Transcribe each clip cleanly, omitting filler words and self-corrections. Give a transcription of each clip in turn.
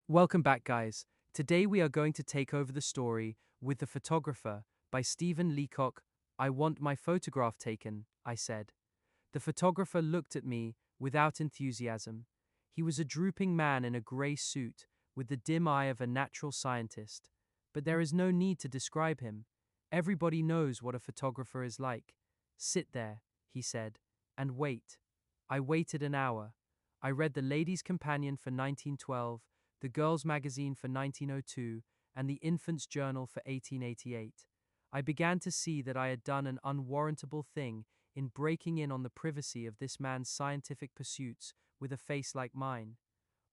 Welcome back, guys. Today we are going to take over the story with The Photographer by Stephen Leacock. I want my photograph taken, I said. The photographer looked at me without enthusiasm. He was a drooping man in a grey suit with the dim eye of a natural scientist. But there is no need to describe him. Everybody knows what a photographer is like. Sit there, he said, and wait. I waited an hour. I read The Lady's Companion for 1912, The Girl's Magazine for 1902, and The Infant's Journal for 1888. I began to see that I had done an unwarrantable thing in breaking in on the privacy of this man's scientific pursuits with a face like mine.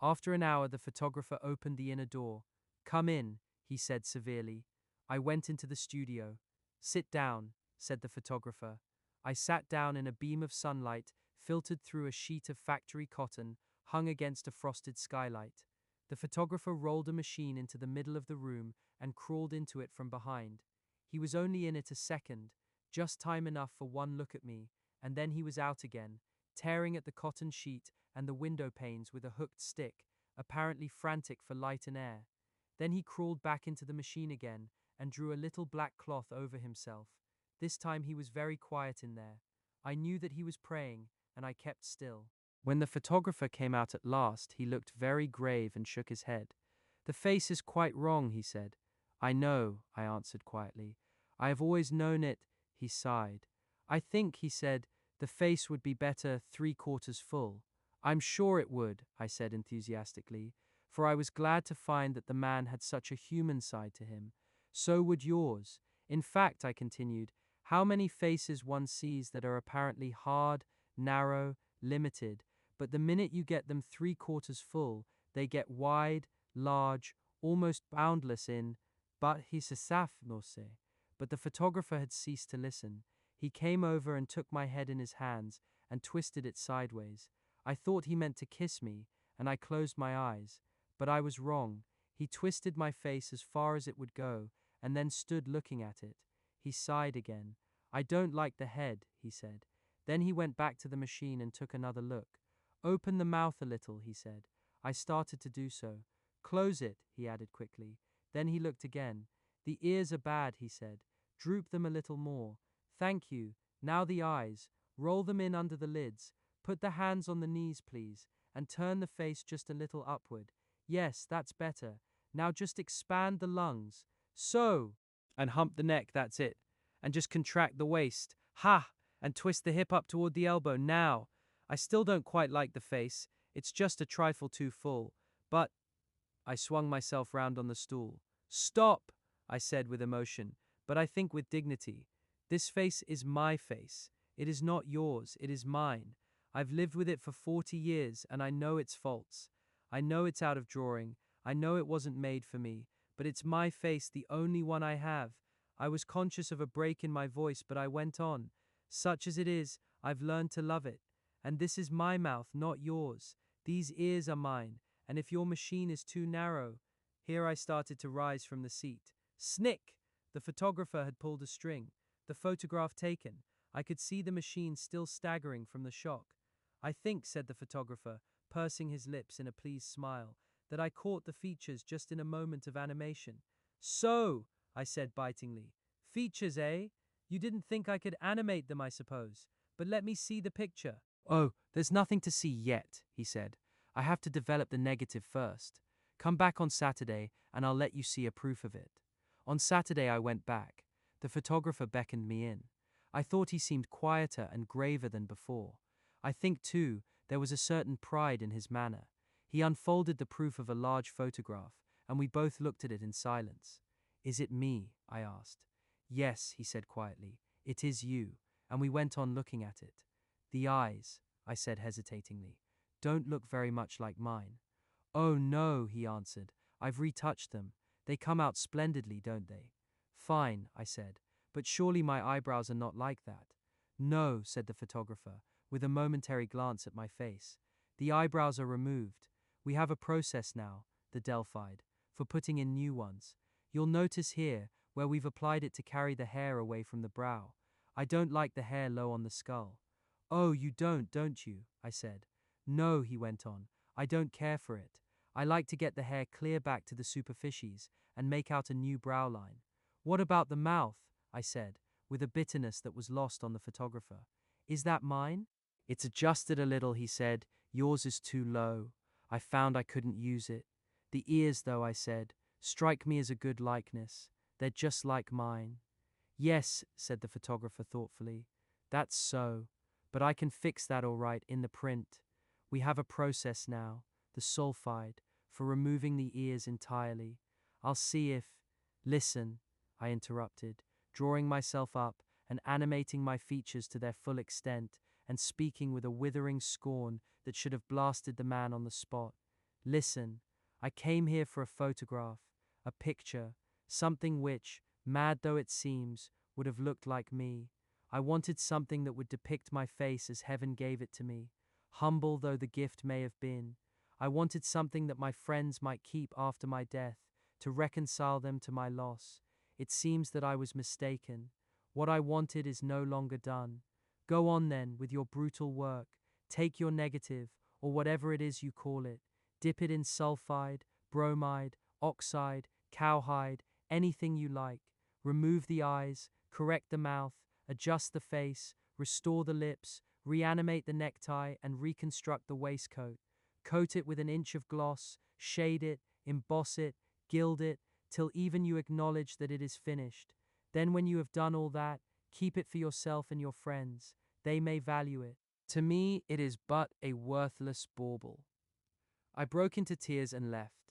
After an hour, the photographer opened the inner door. "Come in," he said severely. I went into the studio. "Sit down," said the photographer. I sat down in a beam of sunlight filtered through a sheet of factory cotton hung against a frosted skylight. The photographer rolled a machine into the middle of the room and crawled into it from behind. He was only in it a second, just time enough for one look at me, and then he was out again, tearing at the cotton sheet and the window panes with a hooked stick, apparently frantic for light and air. Then he crawled back into the machine again and drew a little black cloth over himself. This time he was very quiet in there. I knew that he was praying, and I kept still. When the photographer came out at last, he looked very grave and shook his head. "The face is quite wrong," he said. "I know," I answered quietly. "I have always known it," he sighed. "I think," he said, "the face would be better 3/4 full." "I'm sure it would," I said enthusiastically, for I was glad to find that the man had such a human side to him. "So would yours. In fact," I continued, "how many faces one sees that are apparently hard, narrow, limited, but the minute you get them 3/4 full, they get wide, large, almost boundless in, but hisasafnose." But the photographer had ceased to listen. He came over and took my head in his hands and twisted it sideways. I thought he meant to kiss me, and I closed my eyes. But I was wrong. He twisted my face as far as it would go, and then stood looking at it. He sighed again. "I don't like the head," he said. Then he went back to the machine and took another look. "Open the mouth a little," he said. I started to do so. "Close it," he added quickly. Then he looked again. "The ears are bad," he said. "Droop them a little more. Thank you. Now the eyes. Roll them in under the lids. Put the hands on the knees, please, and turn the face just a little upward. Yes, that's better. Now just expand the lungs. So! And hump the neck, that's it. And just contract the waist. Ha! And twist the hip up toward the elbow. Now! I still don't quite like the face. It's just a trifle too full. But—" I swung myself round on the stool. "Stop!" I said with emotion, but I think with dignity. "This face is my face. It is not yours, it is mine. I've lived with it for 40 years, and I know its faults. I know it's out of drawing. I know it wasn't made for me. But it's my face, the only one I have." I was conscious of a break in my voice, but I went on. "Such as it is, I've learned to love it. And this is my mouth, not yours. These ears are mine, and if your machine is too narrow—" Here I started to rise from the seat. Snick! The photographer had pulled a string. The photograph taken. I could see the machine still staggering from the shock. "I think," said the photographer, pursing his lips in a pleased smile, "that I caught the features just in a moment of animation." "So!" I said bitingly. "Features, eh? You didn't think I could animate them, I suppose. But let me see the picture." "Oh, there's nothing to see yet," he said. "I have to develop the negative first. Come back on Saturday, and I'll let you see a proof of it." On Saturday I went back. The photographer beckoned me in. I thought he seemed quieter and graver than before. I think, too, there was a certain pride in his manner. He unfolded the proof of a large photograph, and we both looked at it in silence. "Is it me?" I asked. "Yes," he said quietly. "It is you." And we went on looking at it. "The eyes," I said hesitatingly, "don't look very much like mine." "Oh, no," he answered. "I've retouched them. They come out splendidly, don't they?" "Fine," I said. "But surely my eyebrows are not like that." "No," said the photographer, with a momentary glance at my face. "The eyebrows are removed. We have a process now," the Delphide, "for putting in new ones. You'll notice here, where we've applied it to carry the hair away from the brow. I don't like the hair low on the skull." "Oh, you don't you?" I said. "No," he went on. "I don't care for it. I like to get the hair clear back to the superficies and make out a new brow line. What about the mouth? I said, with a bitterness that was lost on the photographer. Is that mine? It's adjusted a little, he said. Yours is too low. I found I couldn't use it. The ears, though, I said, strike me as a good likeness. They're just like mine. Yes, said the photographer thoughtfully. That's so. But I can fix that all right in the print. We have a process now, the sulfide, for removing the ears entirely. I'll see if… Listen, I interrupted, drawing myself up and animating my features to their full extent and speaking with a withering scorn that should have blasted the man on the spot. Listen, I came here for a photograph, a picture, something which, mad though it seems, would have looked like me. I wanted something that would depict my face as heaven gave it to me, humble though the gift may have been. I wanted something that my friends might keep after my death, to reconcile them to my loss. It seems that I was mistaken. What I wanted is no longer done. Go on then with your brutal work. Take your negative, or whatever it is you call it. Dip it in sulfide, bromide, oxide, cowhide, anything you like. Remove the eyes, correct the mouth, adjust the face, restore the lips, reanimate the necktie, and reconstruct the waistcoat. Coat it with an inch of gloss, shade it, emboss it, gild it, till even you acknowledge that it is finished. Then when you have done all that, keep it for yourself and your friends. They may value it. To me, it is but a worthless bauble. I broke into tears and left.